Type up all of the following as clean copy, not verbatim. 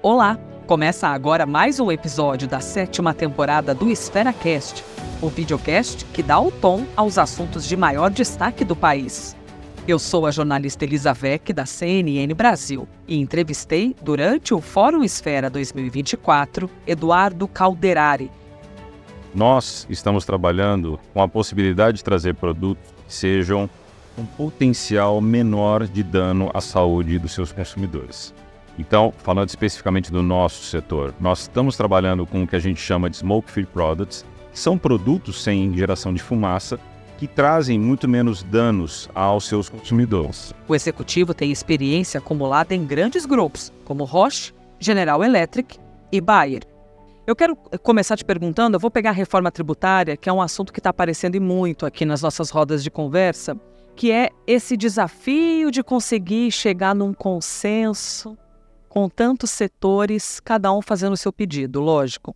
Olá! Começa agora mais um episódio da 7ª temporada do EsferaCast, o videocast que dá o tom aos assuntos de maior destaque do país. Eu sou a jornalista Elisa Weck, da CNN Brasil, e entrevistei, durante o Fórum Esfera 2024, Eduardo Calderari. Nós estamos trabalhando com a possibilidade de trazer produtos que sejam um potencial menor de dano à saúde dos seus consumidores. Então, falando especificamente do nosso setor, nós estamos trabalhando com o que a gente chama de smoke-free products, que são produtos sem geração de fumaça, que trazem muito menos danos aos seus consumidores. O executivo tem experiência acumulada em grandes grupos, como Roche, General Electric e Bayer. Eu quero começar te perguntando, eu vou pegar a reforma tributária, que é um assunto que está aparecendo muito aqui nas nossas rodas de conversa, que é esse desafio de conseguir chegar num consenso com tantos setores, cada um fazendo o seu pedido, lógico.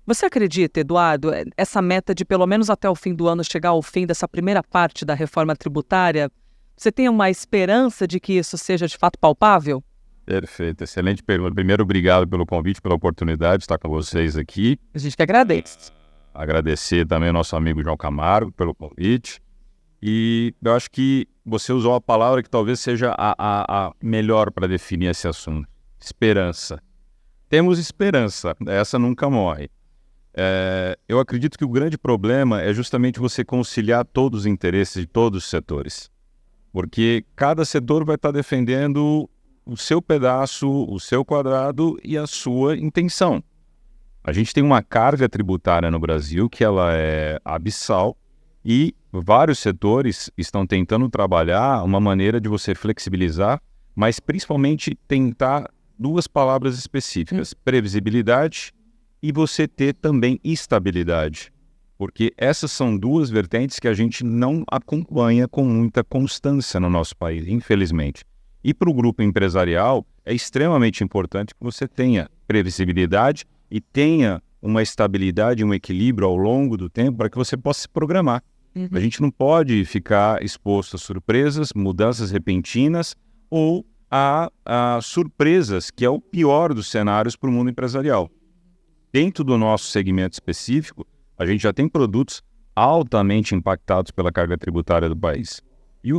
Você acredita, Eduardo, essa meta de pelo menos até o fim do ano chegar ao fim dessa primeira parte da reforma tributária, você tem uma esperança de que isso seja de fato palpável? Perfeito, excelente pergunta. Primeiro, obrigado pelo convite, pela oportunidade de estar com vocês aqui. A gente que agradece. Agradecer também ao nosso amigo João Camargo pelo convite. E eu acho que você usou a palavra que talvez seja a melhor para definir esse assunto. Esperança. Temos esperança, essa nunca morre. Eu acredito que o grande problema é justamente você conciliar todos os interesses de todos os setores. Porque cada setor vai estar defendendo o seu pedaço, o seu quadrado e a sua intenção. A gente tem uma carga tributária no Brasil que ela é abissal e vários setores estão tentando trabalhar uma maneira de você flexibilizar, mas principalmente tentar duas palavras específicas, previsibilidade e você ter também estabilidade. Porque essas são duas vertentes que a gente não acompanha com muita constância no nosso país, infelizmente. E para o grupo empresarial é extremamente importante que você tenha previsibilidade e tenha uma estabilidade, um equilíbrio ao longo do tempo para que você possa se programar. A gente não pode ficar exposto a surpresas, mudanças repentinas ou a surpresas, que é o pior dos cenários para o mundo empresarial. Dentro do nosso segmento específico, a gente já tem produtos altamente impactados pela carga tributária do país. E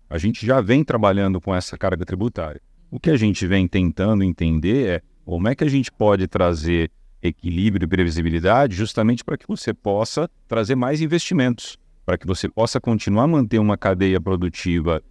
a gente já vem trabalhando com essa carga tributária. O que a gente vem tentando entender é como é que a gente pode trazer equilíbrio e previsibilidade justamente para que você possa trazer mais investimentos, para que você possa continuar a manter uma cadeia produtiva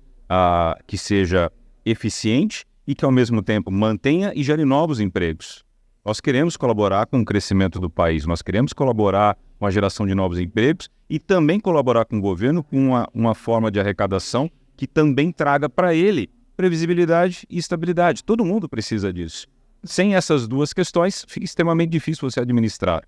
que seja eficiente e que, ao mesmo tempo, mantenha e gere novos empregos. Nós queremos colaborar com o crescimento do país, nós queremos colaborar com a geração de novos empregos e também colaborar com o governo com uma forma de arrecadação que também traga para ele previsibilidade e estabilidade. Todo mundo precisa disso. Sem essas duas questões, fica extremamente difícil você administrar.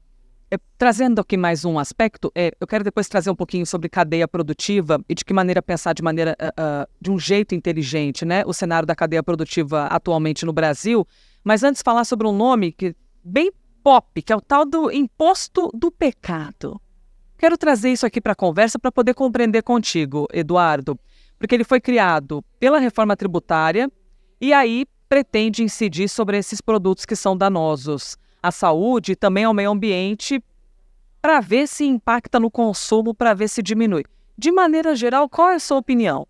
Trazendo aqui mais um aspecto, eu quero depois trazer um pouquinho sobre cadeia produtiva e de que maneira pensar de um jeito inteligente, né, o cenário da cadeia produtiva atualmente no Brasil. Mas antes falar sobre um nome que bem pop, que é o tal do imposto do pecado. Quero trazer isso aqui para a conversa para poder compreender contigo, Eduardo, porque ele foi criado pela reforma tributária e aí pretende incidir sobre esses produtos que são danosos à saúde e também ao meio ambiente, para ver se impacta no consumo, para ver se diminui. De maneira geral, qual é a sua opinião?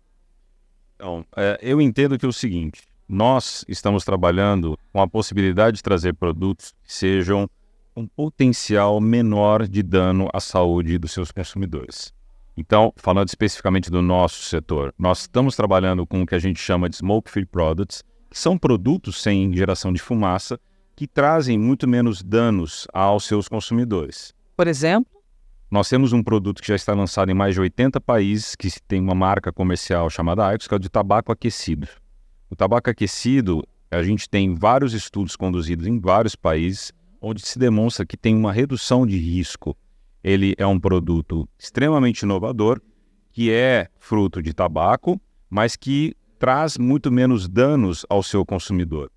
Então, eu entendo que é o seguinte, nós estamos trabalhando com a possibilidade de trazer produtos que sejam um potencial menor de dano à saúde dos seus consumidores. Então, falando especificamente do nosso setor, nós estamos trabalhando com o que a gente chama de smoke-free products, que são produtos sem geração de fumaça, que trazem muito menos danos aos seus consumidores. Por exemplo? Nós temos um produto que já está lançado em mais de 80 países, que tem uma marca comercial chamada Aicos, que é o de tabaco aquecido. O tabaco aquecido, a gente tem vários estudos conduzidos em vários países, onde se demonstra que tem uma redução de risco. Ele é um produto extremamente inovador, que é fruto de tabaco, mas que traz muito menos danos ao seu consumidor.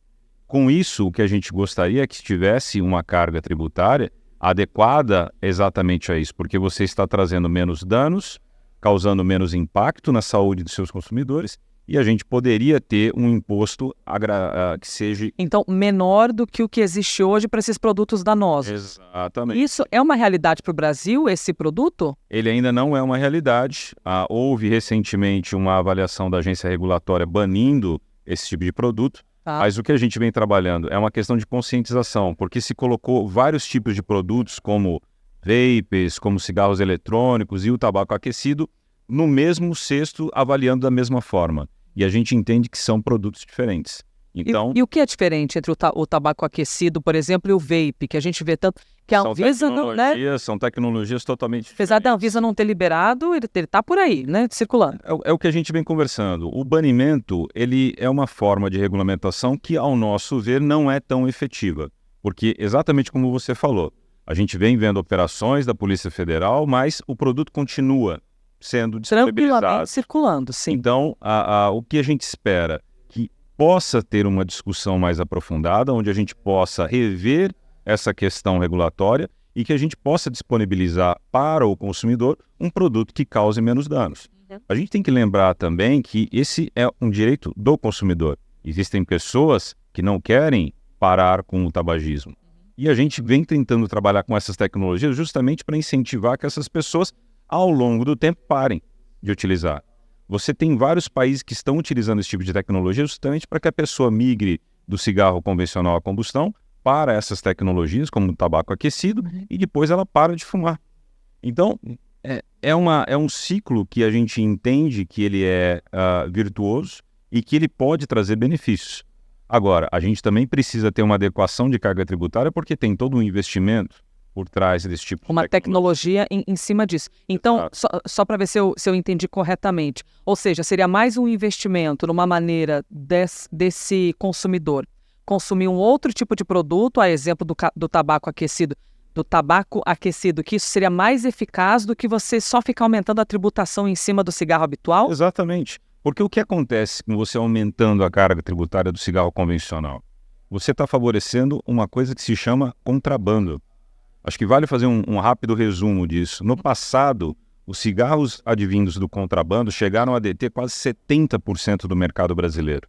Com isso, o que a gente gostaria é que tivesse uma carga tributária adequada exatamente a isso, porque você está trazendo menos danos, causando menos impacto na saúde dos seus consumidores e a gente poderia ter um imposto que seja... Então, menor do que o que existe hoje para esses produtos danosos. Exatamente. Isso é uma realidade para o Brasil, esse produto? Ele ainda não é uma realidade. Houve recentemente uma avaliação da agência regulatória banindo esse tipo de produto, mas o que a gente vem trabalhando é uma questão de conscientização, porque se colocou vários tipos de produtos, como vapes, como cigarros eletrônicos e o tabaco aquecido, no mesmo cesto, avaliando da mesma forma. E a gente entende que são produtos diferentes. Então, e o que é diferente entre o tabaco aquecido, por exemplo, e o vape, que a gente vê tanto... que a Anvisa não, né? São tecnologias totalmente diferentes. Apesar da Anvisa não ter liberado, ele está por aí, né, circulando. É o que a gente vem conversando. O banimento, ele é uma forma de regulamentação que, ao nosso ver, não é tão efetiva. Porque, exatamente como você falou, a gente vem vendo operações da Polícia Federal, mas o produto continua sendo disponibilizado. Tranquilamente circulando, sim. Então, o que a gente espera? Que possa ter uma discussão mais aprofundada, onde a gente possa rever essa questão regulatória e que a gente possa disponibilizar para o consumidor um produto que cause menos danos. A gente tem que lembrar também que esse é um direito do consumidor. Existem pessoas que não querem parar com o tabagismo. E a gente vem tentando trabalhar com essas tecnologias justamente para incentivar que essas pessoas, ao longo do tempo, parem de utilizar. Você tem vários países que estão utilizando esse tipo de tecnologia justamente para que a pessoa migre do cigarro convencional à combustão para essas tecnologias, como o tabaco aquecido, e depois ela para de fumar. Então, é um ciclo que a gente entende que ele é virtuoso e que ele pode trazer benefícios. Agora, a gente também precisa ter uma adequação de carga tributária porque tem todo um investimento por trás desse tipo de uma tecnologia em cima disso. Então, só para ver se eu entendi corretamente, ou seja, seria mais um investimento numa maneira desse consumidor consumir um outro tipo de produto, a exemplo do tabaco aquecido, que isso seria mais eficaz do que você só ficar aumentando a tributação em cima do cigarro habitual? Exatamente. Porque o que acontece com você aumentando a carga tributária do cigarro convencional? Você está favorecendo uma coisa que se chama contrabando. Acho que vale fazer um rápido resumo disso. No passado, os cigarros advindos do contrabando chegaram a deter quase 70% do mercado brasileiro.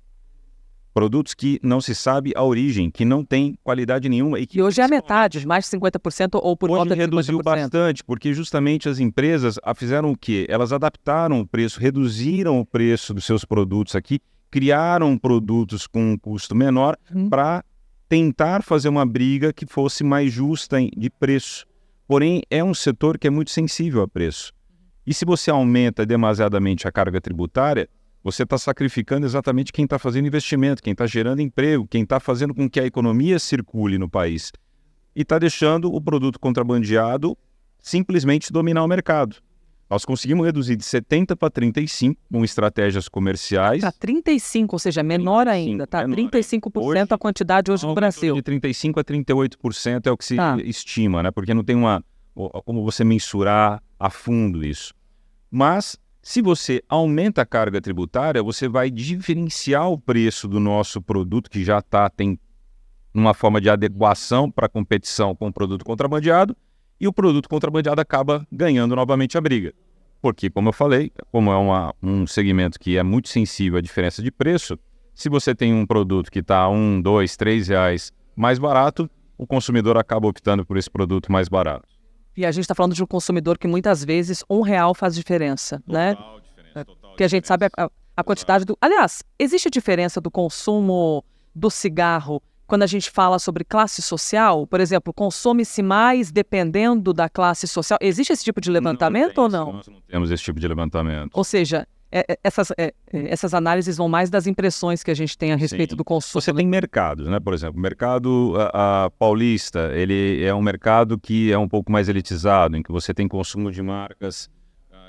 Produtos que não se sabe a origem, que não tem qualidade nenhuma. E hoje é a metade, mais de 50% ou por volta de 50%. Hoje reduziu bastante, porque justamente as empresas fizeram o quê? Elas adaptaram o preço, reduziram o preço dos seus produtos aqui, criaram produtos com um custo menor para tentar fazer uma briga que fosse mais justa de preço. Porém, é um setor que é muito sensível a preço. E se você aumenta demasiadamente a carga tributária, você está sacrificando exatamente quem está fazendo investimento, quem está gerando emprego, quem está fazendo com que a economia circule no país. E está deixando o produto contrabandeado simplesmente dominar o mercado. Nós conseguimos reduzir de 70 para 35 com estratégias comerciais. Para 35, ou seja, menor ainda, tá? 35% hoje, a quantidade hoje no Brasil. De 35 a 38% é o que se estima, né? Porque não tem como você mensurar a fundo isso. Mas se você aumenta a carga tributária, você vai diferenciar o preço do nosso produto, que já tem uma forma de adequação para a competição com o produto contrabandeado, e o produto contrabandeado acaba ganhando novamente a briga. Porque, como eu falei, como é um segmento que é muito sensível à diferença de preço, se você tem um produto que está R$1, R$2, R$3 mais barato, o consumidor acaba optando por esse produto mais barato. E a gente está falando de um consumidor que muitas vezes R$1 faz diferença, né? Porque a gente sabe a quantidade do... Aliás, existe diferença do consumo do cigarro quando a gente fala sobre classe social? Por exemplo, consome-se mais dependendo da classe social? Existe esse tipo de levantamento ou não? Nós não temos esse tipo de levantamento. Ou seja, essas análises vão mais das impressões que a gente tem a respeito do consumo. Você tem mercados, né? Por exemplo, o mercado paulista, ele é um mercado que é um pouco mais elitizado, em que você tem consumo de marcas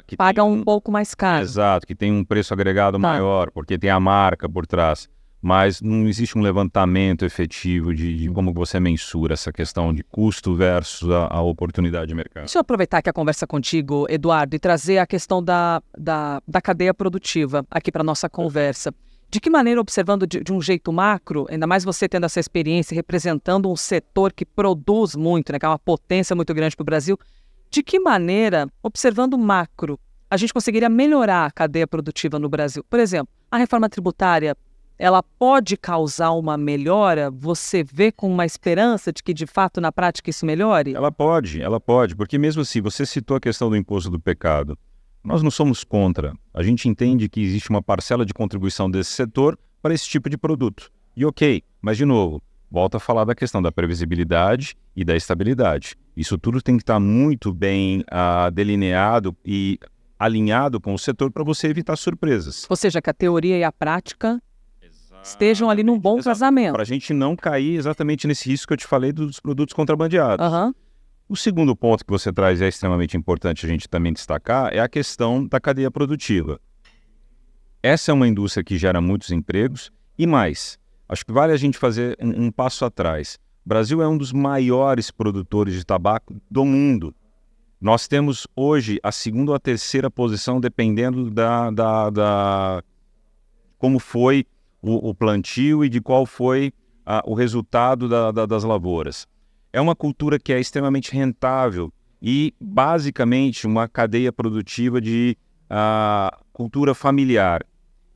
que pagam um pouco mais caro. Exato, que tem um preço agregado maior, porque tem a marca por trás. Mas não existe um levantamento efetivo de como você mensura essa questão de custo versus a oportunidade de mercado. Deixa eu aproveitar aqui a conversa contigo, Eduardo, e trazer a questão da cadeia produtiva aqui para a nossa conversa. De que maneira, observando de um jeito macro, ainda mais você tendo essa experiência representando um setor que produz muito, né, que é uma potência muito grande para o Brasil, de que maneira, observando macro, a gente conseguiria melhorar a cadeia produtiva no Brasil? Por exemplo, A reforma tributária, ela pode causar uma melhora? Você vê com uma esperança de que, de fato, na prática, isso melhore? Ela pode, porque mesmo assim, você citou a questão do imposto do pecado. Nós não somos contra. A gente entende que existe uma parcela de contribuição desse setor para esse tipo de produto. E ok, mas de novo, volta a falar da questão da previsibilidade e da estabilidade. Isso tudo tem que estar muito bem delineado e alinhado com o setor para você evitar surpresas. Ou seja, que a teoria e a prática estejam ali num bom casamento. Para a gente não cair exatamente nesse risco que eu te falei dos produtos contrabandeados. Aham. O segundo ponto que você traz e é extremamente importante a gente também destacar é a questão da cadeia produtiva. Essa é uma indústria que gera muitos empregos e mais, acho que vale a gente fazer um passo atrás. O Brasil é um dos maiores produtores de tabaco do mundo. Nós temos hoje a segunda ou a terceira posição, dependendo da como foi o plantio e de qual foi o resultado das lavouras. É uma cultura que é extremamente rentável e, basicamente, uma cadeia produtiva de cultura familiar.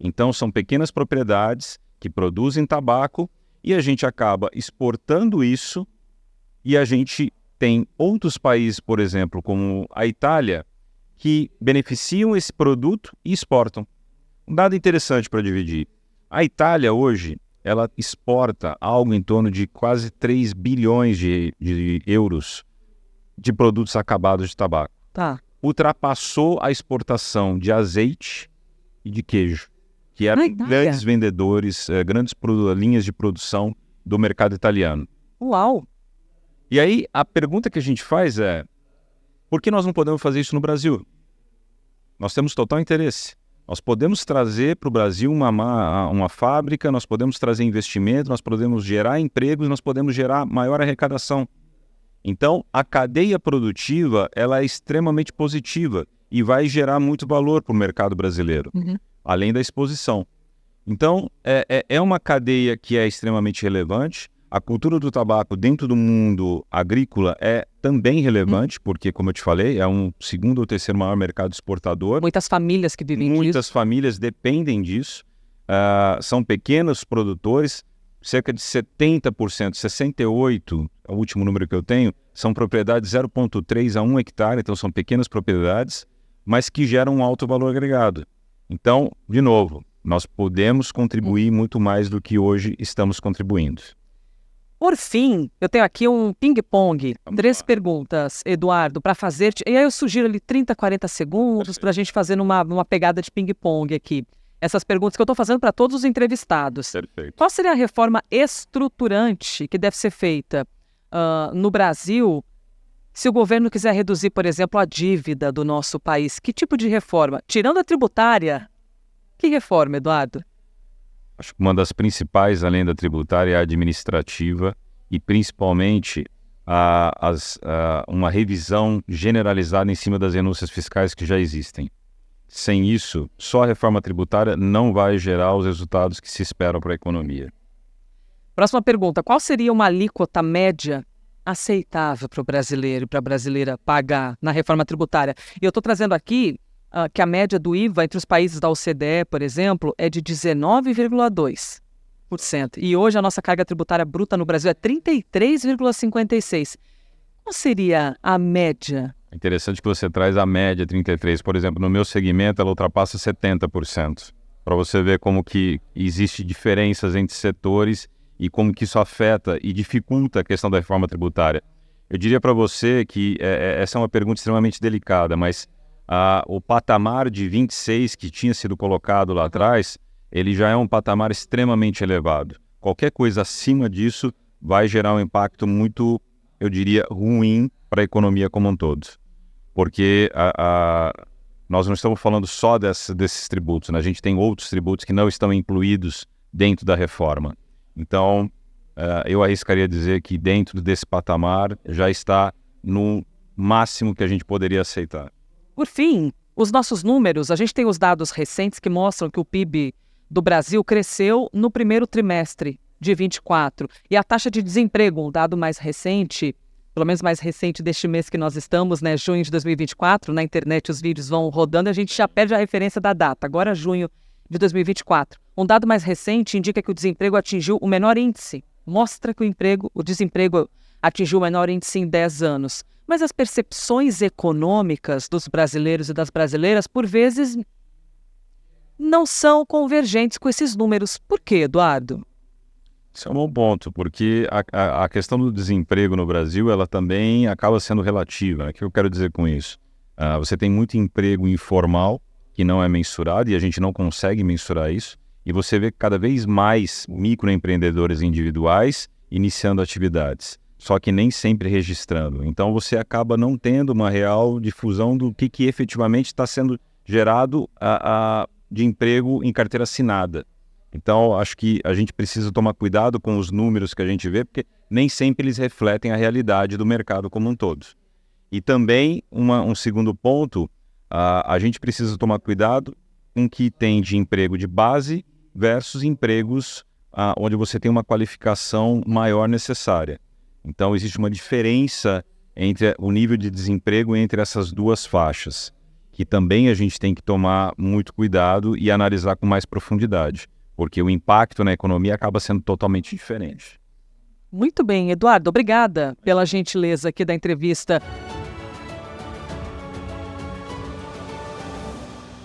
Então, são pequenas propriedades que produzem tabaco e a gente acaba exportando isso e a gente tem outros países, por exemplo, como a Itália, que beneficiam esse produto e exportam. Um dado interessante para dividir. A Itália, hoje, ela exporta algo em torno de quase 3 bilhões de euros de produtos acabados de tabaco. Tá. Ultrapassou a exportação de azeite e de queijo, que eram grandes vendedores, grandes linhas de produção do mercado italiano. Uau! E aí, a pergunta que a gente faz é, por que nós não podemos fazer isso no Brasil? Nós temos total interesse. Nós podemos trazer para o Brasil uma fábrica, nós podemos trazer investimento, nós podemos gerar empregos, nós podemos gerar maior arrecadação. Então, a cadeia produtiva ela é extremamente positiva e vai gerar muito valor para o mercado brasileiro, além da exposição. Então, é uma cadeia que é extremamente relevante. A cultura do tabaco dentro do mundo agrícola é também relevante, porque, como eu te falei, é um segundo ou terceiro maior mercado exportador. Muitas famílias que vivem disso. Muitas famílias dependem disso. São pequenos produtores, cerca de 70%, 68%, é o último número que eu tenho, são propriedades 0,3 a 1 hectare, então são pequenas propriedades, mas que geram um alto valor agregado. Então, de novo, nós podemos contribuir muito mais do que hoje estamos contribuindo. Por fim, eu tenho aqui um ping-pong, 3 perguntas, Eduardo, para fazer. E aí eu sugiro ali 30, 40 segundos para a gente fazer numa pegada de ping-pong aqui. Essas perguntas que eu estou fazendo para todos os entrevistados. Perfeito. Qual seria a reforma estruturante que deve ser feita no Brasil se o governo quiser reduzir, por exemplo, a dívida do nosso país? Que tipo de reforma? Tirando a tributária, que reforma, Eduardo? Acho que uma das principais, além da tributária, é a administrativa e, principalmente, uma revisão generalizada em cima das renúncias fiscais que já existem. Sem isso, só a reforma tributária não vai gerar os resultados que se esperam para a economia. Próxima pergunta. Qual seria uma alíquota média aceitável para o brasileiro e para a brasileira pagar na reforma tributária? E eu estou trazendo aqui que a média do IVA entre os países da OCDE, por exemplo, é de 19,2%. E hoje a nossa carga tributária bruta no Brasil é 33,56%. Qual seria a média? É interessante que você traz a média 33%. Por exemplo, no meu segmento ela ultrapassa 70%. Para você ver como que existe diferenças entre setores e como que isso afeta e dificulta a questão da reforma tributária. Eu diria para você que essa é uma pergunta extremamente delicada, mas o patamar de 26 que tinha sido colocado lá atrás, ele já é um patamar extremamente elevado. Qualquer coisa acima disso vai gerar um impacto muito, eu diria, ruim para a economia como um todo. Porque nós não estamos falando só desses tributos, né? A gente tem outros tributos que não estão incluídos dentro da reforma. Então, eu arriscaria dizer que dentro desse patamar já está no máximo que a gente poderia aceitar. Por fim, os nossos números, a gente tem os dados recentes que mostram que o PIB do Brasil cresceu no primeiro trimestre de 24. E a taxa de desemprego, um dado mais recente, pelo menos mais recente deste mês que nós estamos, né, junho de 2024, na internet os vídeos vão rodando, a gente já perde a referência da data. Agora, junho de 2024. Um dado mais recente indica que o desemprego atingiu o menor índice. Mostra que o desemprego atingiu o menor índice em 10 anos. Mas as percepções econômicas dos brasileiros e das brasileiras, por vezes, não são convergentes com esses números. Por quê, Eduardo? Isso é um bom ponto, porque a questão do desemprego no Brasil, ela também acaba sendo relativa, né? O que eu quero dizer com isso? Você tem muito emprego informal, que não é mensurado, e a gente não consegue mensurar isso, e você vê cada vez mais microempreendedores individuais iniciando atividades, só que nem sempre registrando. Então você acaba não tendo uma real difusão do que efetivamente está sendo gerado de emprego em carteira assinada. Então, acho que a gente precisa tomar cuidado com os números que a gente vê, porque nem sempre eles refletem a realidade do mercado como um todo. E também, um segundo ponto, a gente precisa tomar cuidado com o que tem de emprego de base versus empregos onde você tem uma qualificação maior necessária. Então, existe uma diferença entre o nível de desemprego entre essas duas faixas, que também a gente tem que tomar muito cuidado e analisar com mais profundidade, porque o impacto na economia acaba sendo totalmente diferente. Muito bem, Eduardo, obrigada pela gentileza aqui da entrevista